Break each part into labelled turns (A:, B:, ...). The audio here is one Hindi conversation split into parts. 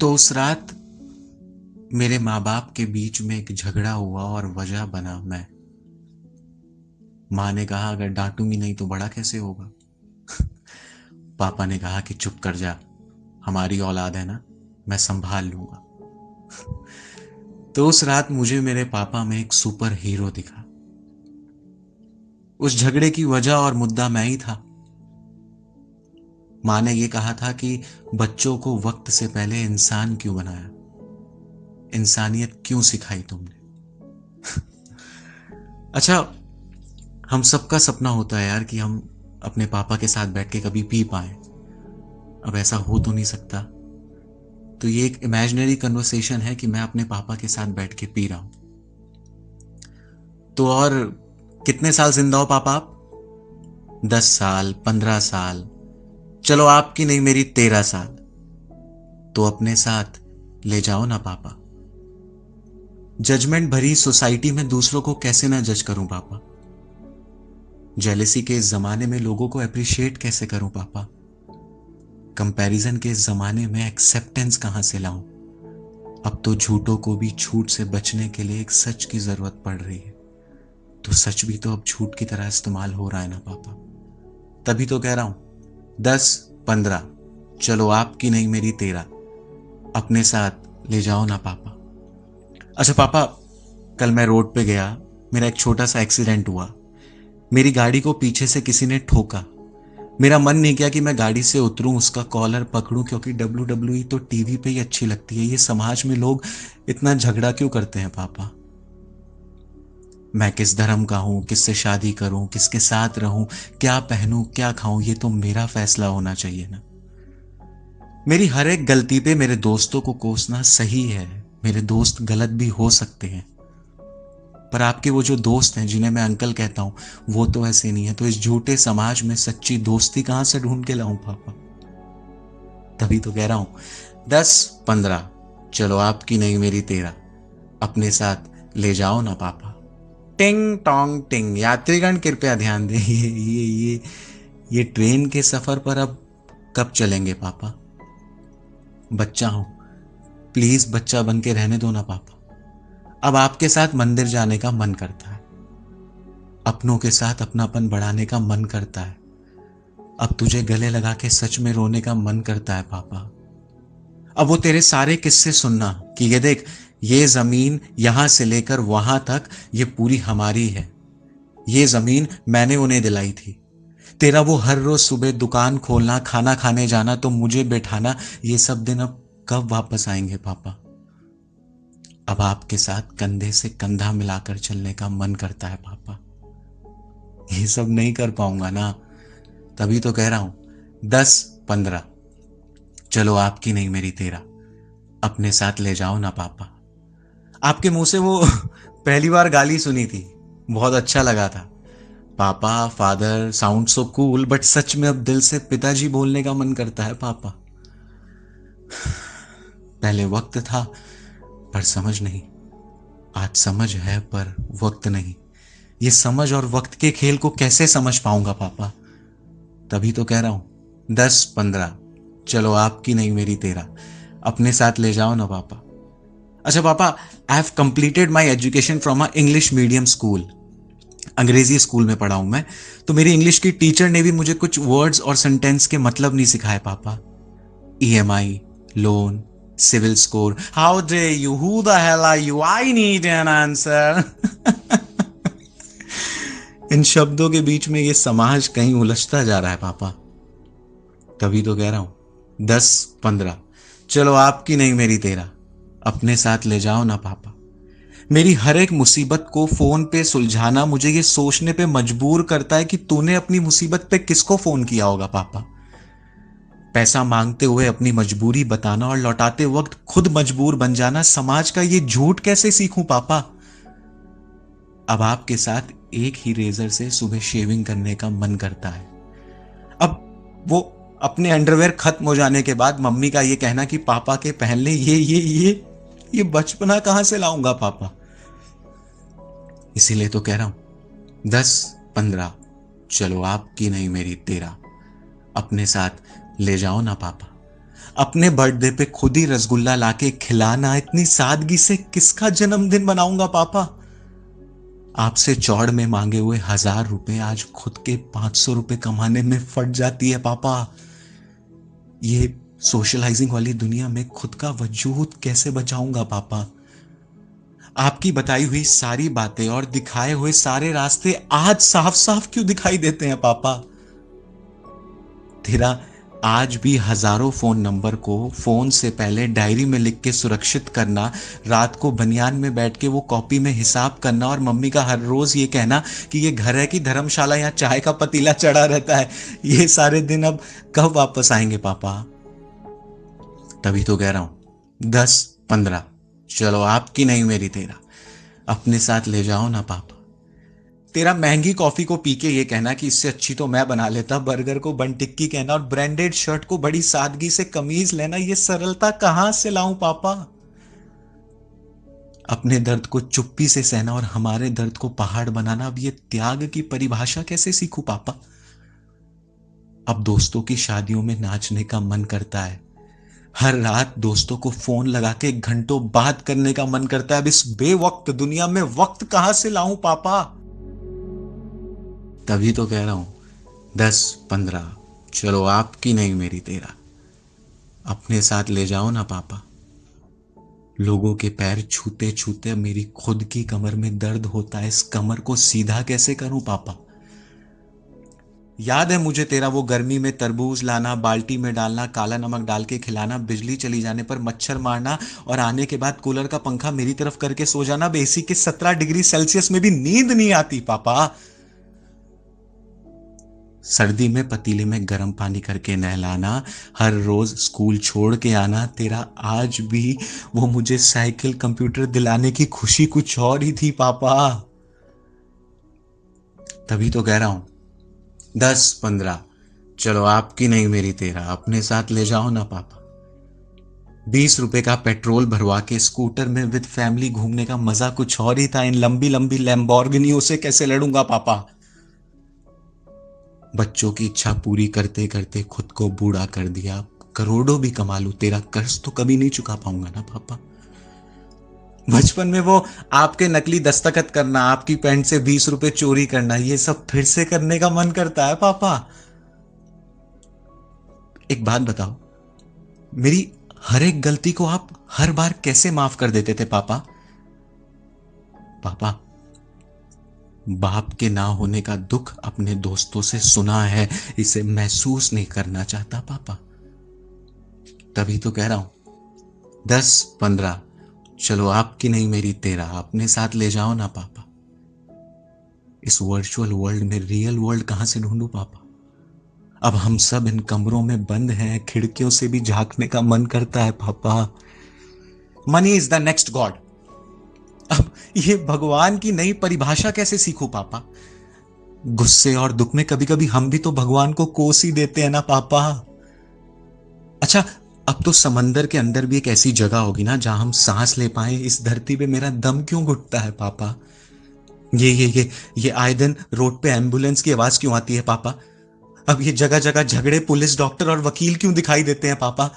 A: तो उस रात मेरे माँ बाप के बीच में एक झगड़ा हुआ और वजह बना मैं। माँ ने कहा अगर डांटूंगी नहीं तो बड़ा कैसे होगा। पापा ने कहा कि चुप कर जा, हमारी औलाद है ना, मैं संभाल लूंगा। तो उस रात मुझे मेरे पापा में एक सुपर हीरो दिखा। उस झगड़े की वजह और मुद्दा मैं ही था। माँ ने यह कहा था कि बच्चों को वक्त से पहले इंसान क्यों बनाया, इंसानियत क्यों सिखाई तुमने। अच्छा, हम सबका सपना होता है यार कि हम अपने पापा के साथ बैठ के कभी पी पाए। अब ऐसा हो तो नहीं सकता, तो ये एक इमेजिनरी कन्वर्सेशन है कि मैं अपने पापा के साथ बैठ के पी रहा हूं। तो और कितने साल जिंदा हो पापा आप? 10 साल, 15 साल, चलो आपकी नहीं मेरी 13 साल। तो अपने साथ ले जाओ ना पापा। जजमेंट भरी सोसाइटी में दूसरों को कैसे ना जज करूं पापा। जेलेसी के इस जमाने में लोगों को अप्रिशिएट कैसे करूं पापा। कंपैरिजन के इस जमाने में एक्सेप्टेंस कहां से लाऊं। अब तो झूठों को भी झूठ से बचने के लिए एक सच की जरूरत पड़ रही है। तो सच भी तो अब झूठ की तरह इस्तेमाल हो रहा है ना पापा। तभी तो कह रहा हूं 10, 15, चलो आपकी नहीं मेरी 13, अपने साथ ले जाओ ना पापा। अच्छा पापा, कल मैं रोड पे गया, मेरा एक छोटा सा एक्सीडेंट हुआ। मेरी गाड़ी को पीछे से किसी ने ठोका। मेरा मन नहीं किया कि मैं गाड़ी से उतरूं, उसका कॉलर पकड़ूं, क्योंकि WWE तो टीवी पे ही अच्छी लगती है। ये समाज में लोग इतना झगड़ा क्यों करते हैं पापा। मैं किस धर्म का हूं, किससे शादी करूं, किसके साथ रहूं, क्या पहनूं, क्या खाऊं, ये तो मेरा फैसला होना चाहिए ना। मेरी हर एक गलती पे मेरे दोस्तों को कोसना सही है। मेरे दोस्त गलत भी हो सकते हैं, पर आपके वो जो दोस्त हैं जिन्हें मैं अंकल कहता हूं, वो तो ऐसे नहीं है। तो इस झूठे समाज में सच्ची दोस्ती कहां से ढूंढ के लाऊं पापा। तभी तो कह रहा हूं 10, 15, चलो आपकी नहीं मेरी 13, अपने साथ ले जाओ ना पापा। टिंग टोंग टिंग, यात्रीगण कृपया ध्यान दें। ये ट्रेन के सफर पर अब कब चलेंगे पापा। बच्चा हूं, प्लीज बच्चा बन के रहने दो ना पापा। अब आपके साथ मंदिर जाने का मन करता है, अपनों के साथ अपनापन बढ़ाने का मन करता है। अब तुझे गले लगा के सच में रोने का मन करता है पापा। अब वो तेरे सारे किस्से सुनना कि ये देख, ये जमीन यहां से लेकर वहां तक ये पूरी हमारी है। ये जमीन मैंने उन्हें दिलाई थी। तेरा वो हर रोज सुबह दुकान खोलना, खाना खाने जाना, तो मुझे बैठाना, ये सब दिन अब कब वापस आएंगे पापा। अब आपके साथ कंधे से कंधा मिलाकर चलने का मन करता है पापा। ये सब नहीं कर पाऊंगा ना, तभी तो कह रहा हूं 10, 15, चलो आपकी नहीं मेरी 13, अपने साथ ले जाओ ना पापा। आपके मुंह से वो पहली बार गाली सुनी थी, बहुत अच्छा लगा था। पापा, father sound so cool, but सच में अब दिल से पिताजी बोलने का मन करता है पापा। पहले वक्त था पर समझ नहीं, आज समझ है पर वक्त नहीं। ये समझ और वक्त के खेल को कैसे समझ पाऊंगा पापा। तभी तो कह रहा हूं 10, 15, चलो आपकी नहीं मेरी 13, अपने साथ ले जाओ ना पापा। अच्छा पापा, I have completed my education from a English medium school. अंग्रेजी स्कूल में पढ़ा हूं मैं। तो मेरी इंग्लिश की टीचर ने भी मुझे कुछ वर्ड्स और सेंटेंस के मतलब नहीं सिखाए पापा। EMI, loan, civil score, how dare you, who the hell are you, I need an answer. इन शब्दों के बीच में ये समाज कहीं उलझता जा रहा है पापा। तभी तो कह रहा हूं 10, 15, चलो आपकी नहीं मेरी 13, अपने साथ ले जाओ ना पापा। मेरी हर एक मुसीबत को फोन पे सुलझाना मुझे ये सोचने पे मजबूर करता है कि तूने अपनी मुसीबत पे किसको फोन किया होगा पापा। पैसा मांगते हुए अपनी मजबूरी बताना और लौटाते वक्त खुद मजबूर बन जाना, समाज का ये झूठ कैसे सीखूं पापा। अब आपके साथ एक ही रेजर से सुबह शेविंग करने का मन करता है। अब वो अपने अंडरवेयर खत्म हो जाने के बाद मम्मी का ये कहना कि पापा के पहन ले, ये बचपना कहां से लाऊंगा पापा। इसीलिए तो कह रहा हूं 10, 15, चलो आपकी नहीं मेरी 13, अपने साथ ले जाओ ना पापा। अपने बर्थडे पे खुद ही रसगुल्ला लाके खिलाना, इतनी सादगी से किसका जन्मदिन मनाऊंगा पापा? आपसे चौड़ में मांगे हुए 1,000 रुपए आज खुद के 500 रुपए कमाने में फट जाती है पापा। ये सोशलाइजिंग वाली दुनिया में खुद का वजूद कैसे बचाऊंगा पापा? आपकी बताई हुई सारी बातें और दिखाए हुए सारे रास्ते आज साफ साफ क्यों दिखाई देते हैं पापा? तेरा आज भी हजारों फोन नंबर को फोन से पहले डायरी में लिख के सुरक्षित करना, रात को बनियान में बैठ के वो कॉपी में हिसाब करना और मम्मी का हर रोज ये कहना कि ये घर है कि धर्मशाला, यहाँ चाय का पतीला चढ़ा रहता है, ये सारे दिन अब कब वापस आएंगे पापा? तभी तो कह रहा हूं 10-15, चलो आपकी नहीं मेरी तेरा, अपने साथ ले जाओ ना पापा। तेरा महंगी कॉफी को पी के ये कहना कि इससे अच्छी तो मैं बना लेता, बर्गर को बन टिक्की कहना और ब्रांडेड शर्ट को बड़ी सादगी से कमीज लेना, ये सरलता कहां से लाऊं पापा? अपने दर्द को चुप्पी से सहना और हमारे दर्द को पहाड़ बनाना, अब ये त्याग की परिभाषा कैसे सीखूं पापा? अब दोस्तों की शादियों में नाचने का मन करता है, हर रात दोस्तों को फोन लगा के घंटों बात करने का मन करता है। अब इस बेवक्त दुनिया में वक्त कहां से लाऊं पापा? तभी तो कह रहा हूं 10-15, चलो आपकी नहीं मेरी तेरा, अपने साथ ले जाओ ना पापा। लोगों के पैर छूते छूते मेरी खुद की कमर में दर्द होता है, इस कमर को सीधा कैसे करूं पापा? याद है मुझे तेरा वो गर्मी में तरबूज लाना, बाल्टी में डालना, काला नमक डाल के खिलाना, बिजली चली जाने पर मच्छर मारना और आने के बाद कूलर का पंखा मेरी तरफ करके सो जाना। अब एसी के 17 डिग्री सेल्सियस में भी नींद नहीं आती पापा। सर्दी में पतीले में गर्म पानी करके नहलाना, हर रोज स्कूल छोड़ के आना, तेरा आज भी वो मुझे साइकिल कंप्यूटर दिलाने की खुशी कुछ और ही थी पापा। तभी तो कह रहा हूं 10-15, चलो आपकी नहीं मेरी तेरा, अपने साथ ले जाओ ना पापा। 20 रुपए का पेट्रोल भरवा के स्कूटर में विद फैमिली घूमने का मजा कुछ और ही था, इन लंबी लंबी लैम्बोर्गिनियों से कैसे लड़ूंगा पापा? बच्चों की इच्छा पूरी करते करते खुद को बूढ़ा कर दिया, करोड़ों भी कमा लूं तेरा कर्ज तो कभी नहीं चुका पाऊंगा ना पापा। बचपन में वो आपके नकली दस्तखत करना, आपकी पैंट से 20 रुपए चोरी करना, ये सब फिर से करने का मन करता है पापा। एक बात बताओ, मेरी हर एक गलती को आप हर बार कैसे माफ कर देते थे पापा? पापा, बाप के ना होने का दुख अपने दोस्तों से सुना है, इसे महसूस नहीं करना चाहता पापा। तभी तो कह रहा हूं 10-15, चलो आपकी नहीं मेरी तेरा, अपने साथ ले जाओ ना पापा। इस वर्चुअल वर्ल्ड में रियल वर्ल्ड कहां से ढूंढूं पापा? अब हम सब इन कमरों में बंद हैं, खिड़कियों से भी झांकने का मन करता है पापा। Money is the next God. अब ये भगवान की नई परिभाषा कैसे सीखूं पापा? गुस्से और दुख में कभी कभी हम भी तो भगवान को कोस ही देते हैं ना पापा। अच्छा, अब तो समंदर के अंदर भी एक ऐसी जगह होगी ना जहां हम सांस ले पाए, इस धरती पे मेरा दम क्यों घुटता है पापा? ये आए दिन रोड पे एम्बुलेंस की आवाज क्यों आती है पापा? अब ये जगह जगह झगड़े, पुलिस, डॉक्टर और वकील क्यों दिखाई देते हैं पापा?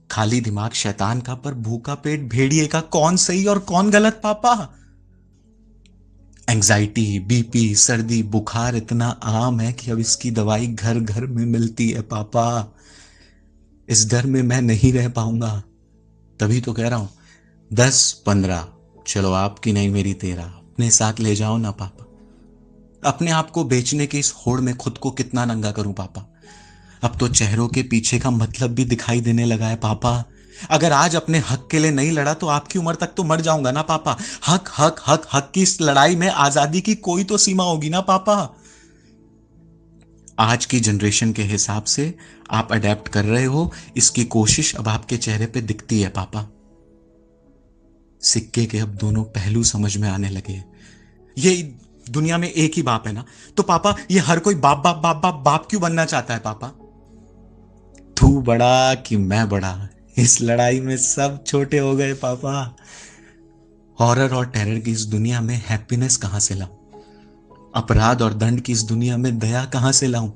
A: खाली दिमाग शैतान का, पर भूखा पेट भेड़िए का, कौन सही और कौन गलत पापा? एंजाइटी, बीपी, सर्दी, बुखार इतना आम है कि अब इसकी दवाई घर घर में मिलती है पापा। इस डर में मैं नहीं रह पाऊंगा। तभी तो कह रहा हूं 10-15, चलो आपकी नहीं मेरी तेरा, अपने साथ ले जाओ ना पापा। अपने आप को बेचने के इस होड़ में खुद को कितना नंगा करूं पापा? अब तो चेहरों के पीछे का मतलब भी दिखाई देने लगा है पापा। अगर आज अपने हक के लिए नहीं लड़ा तो आपकी उम्र तक तो मर जाऊंगा ना पापा। हक हक हक हक की इस लड़ाई में आजादी की कोई तो सीमा होगी ना पापा। आज की जनरेशन के हिसाब से आप अडेप्ट कर रहे हो, इसकी कोशिश अब आपके चेहरे पे दिखती है पापा। सिक्के के अब दोनों पहलू समझ में आने लगे। ये दुनिया में एक ही बाप है ना, तो पापा ये हर कोई बाप बाप बाप बाप बाप क्यों बनना चाहता है पापा? तू बड़ा कि मैं बड़ा, इस लड़ाई में सब छोटे हो गए पापा। हॉरर और टेरर की इस दुनिया में हैप्पीनेस कहां से लाऊं? अपराध और दंड की इस दुनिया में दया कहां से लाऊं?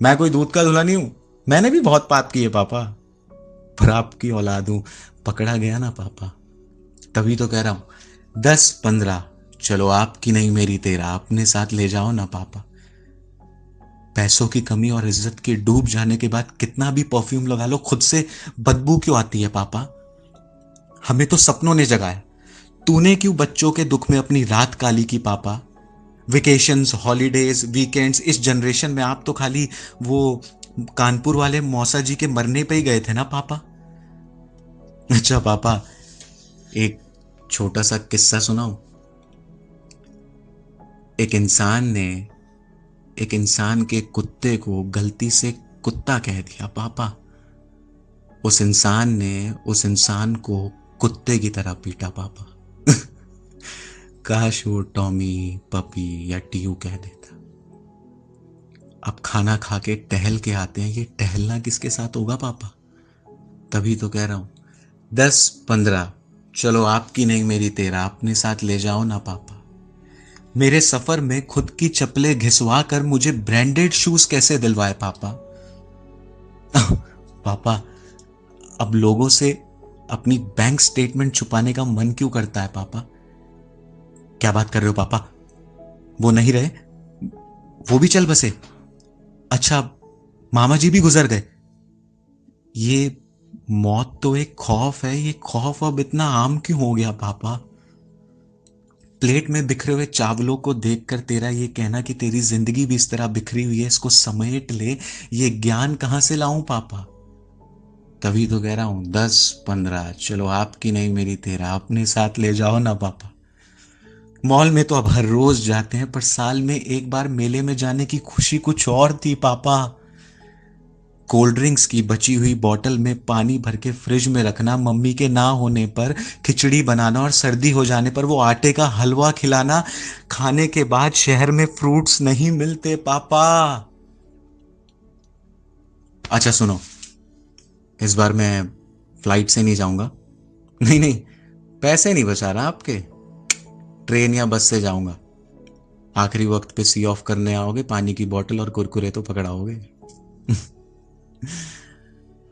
A: मैं कोई दूध का धुला नहीं हूं, मैंने भी बहुत पाप किए पापा। पर आपकी औलाद हूं, पकड़ा गया ना पापा। तभी तो कह रहा हूं 10-15, चलो आपकी नहीं मेरी 13, अपने साथ ले जाओ ना पापा। पैसों की कमी और इज्जत के डूब जाने के बाद कितना भी परफ्यूम लगा लो, खुद से बदबू क्यों आती है पापा? हमें तो सपनों ने जगाया, तूने क्यों बच्चों के दुख में अपनी रात काली की पापा? वेकेशंस, हॉलीडेज, वीकेंड्स, इस जनरेशन में आप तो खाली वो कानपुर वाले मौसा जी के मरने पे ही गए थे ना पापा। अच्छा पापा, एक छोटा सा किस्सा सुनाऊं। एक इंसान ने एक इंसान के कुत्ते को गलती से कुत्ता कह दिया पापा। उस इंसान ने उस इंसान को कुत्ते की तरह पीटा पापा। काश वो टॉमी, पपी या टीयू कह देता। अब खाना खा के टहल के आते हैं, ये टहलना किसके साथ होगा पापा? तभी तो कह रहा हूं 10-15, चलो आपकी नहीं मेरी 13, अपने साथ ले जाओ ना पापा। मेरे सफर में खुद की चप्पलें घिसवा कर मुझे ब्रांडेड शूज कैसे दिलवाए पापा? पापा, अब लोगों से अपनी बैंक स्टेटमेंट छुपाने का मन क्यों करता है पापा? क्या बात कर रहे हो पापा? वो नहीं रहे, वो भी चल बसे? अच्छा, मामा जी भी गुजर गए? ये मौत तो एक खौफ है, ये खौफ अब इतना आम क्यों हो गया पापा? प्लेट में बिखरे हुए चावलों को देखकर तेरा ये कहना कि तेरी जिंदगी भी इस तरह बिखरी हुई है, इसको समेट ले, ये ज्ञान कहां से लाऊं पापा? तभी तो कह रहा हूं 10-15, चलो आपकी नहीं मेरी 13, अपने साथ ले जाओ ना पापा। मॉल में तो अब हर रोज जाते हैं, पर साल में एक बार मेले में जाने की खुशी कुछ और थी पापा। कोल्ड ड्रिंक्स की बची हुई बोतल में पानी भर के फ्रिज में रखना, मम्मी के ना होने पर खिचड़ी बनाना और सर्दी हो जाने पर वो आटे का हलवा खिलाना, खाने के बाद शहर में फ्रूट्स नहीं मिलते पापा। अच्छा सुनो, इस बार मैं फ्लाइट से नहीं जाऊंगा। नहीं नहीं, पैसे नहीं बचा रहा आपके, ट्रेन या बस से जाऊंगा। आखिरी वक्त पे सी ऑफ करने आओगे, पानी की बोतल और कुरकुरे तो पकड़ाओगे।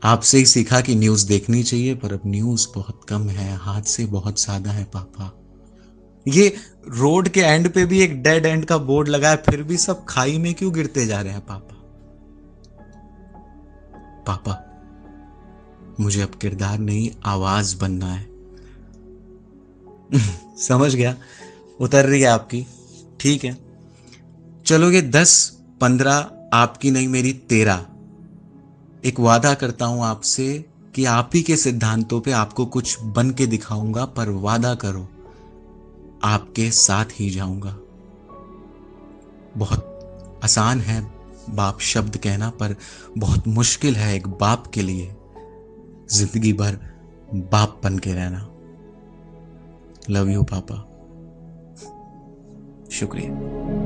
A: आपसे ही सीखा कि न्यूज देखनी चाहिए, पर अब न्यूज बहुत कम है, हादसे बहुत ज्यादा है पापा। ये रोड के एंड पे भी एक डेड एंड का बोर्ड लगा है, फिर भी सब खाई में क्यों गिरते जा रहे हैं पापा? पापा, मुझे अब किरदार नहीं आवाज बनना है। समझ गया, उतर रही है आपकी, ठीक है। चलोगे 10-15, आपकी नहीं मेरी 13। एक वादा करता हूं आपसे कि आप ही के सिद्धांतों पे आपको कुछ बन के दिखाऊंगा, पर वादा करो आपके साथ ही जाऊंगा। बहुत आसान है बाप शब्द कहना, पर बहुत मुश्किल है एक बाप के लिए जिंदगी भर बाप बन के रहना। लव यू पापा, शुक्रिया।